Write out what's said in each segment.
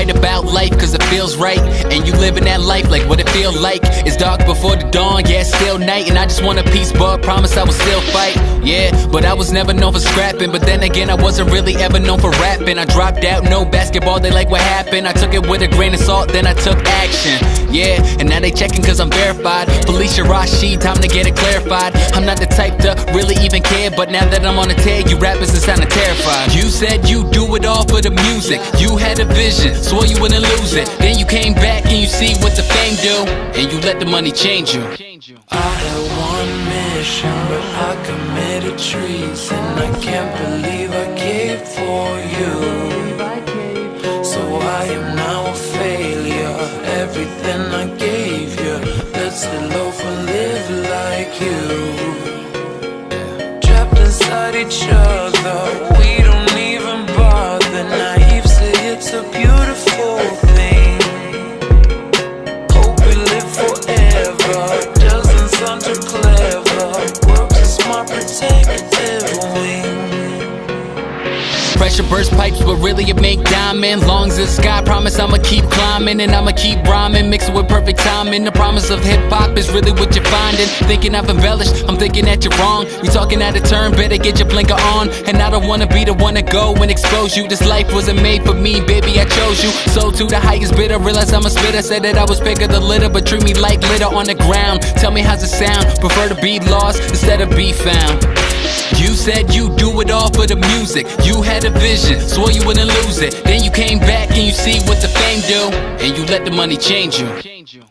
write about life cause it feels right. And you living that life like what it feel like. It's dark before the dawn, yeah, it's still night. And I just want a peace, but promise I will still fight. Yeah, but I was never known for scrapping. But then again, I wasn't really ever known for rapping. I dropped out, no basketball, they like what happened. I took it with a grain of salt, then I took action. Yeah, and now they checking cause I'm verified. Felicia Rashid, time to get it clarified. I'm not the type to really even care, but now that I'm on a tear, you rappers are sounding terrified. You said you do it all for the music. You had a vision, swore you wouldn't lose it. Then you came back and you see what the fame do, and you let the money change you. I had one mission, but I committed treason. I can't believe I gave for you. So I am now a failure. Everything I gave you, let's loaf and live like you. Trapped inside each other, we don't even bother. Naive say it's a beautiful thing. Hope we live forever. Doesn't sound too clever. Works a smart protective wing. Pressure burst pipes, but really it make diamond. Lungs in the sky, promise I'ma keep climbing. And I'ma keep rhyming, mix it with perfect timing. The promise of hip-hop is really what you're finding. Thinking I've embellished, I'm thinking that you're wrong. You talking out of turn, better get your blinker on. And I don't wanna be the one to go and expose you. This life wasn't made for me, baby, I chose you. So to the highest bidder, realize I'm a spitter. Said that I was bigger the litter, but treat me like litter on the ground. Tell me how's it sound, prefer to be lost instead of be found. You said you do it all for the music. You had a vision, swore you wouldn't lose it. Then you came back and you see what the fame do, and you let the money change you.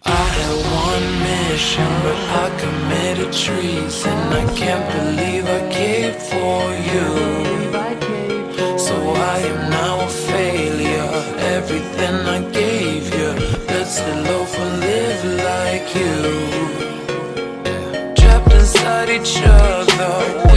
I had one mission, but I committed treason. I can't believe I gave for you. So I am now a failure. Everything I gave you, let's loaf and live like you. Trapped inside each other.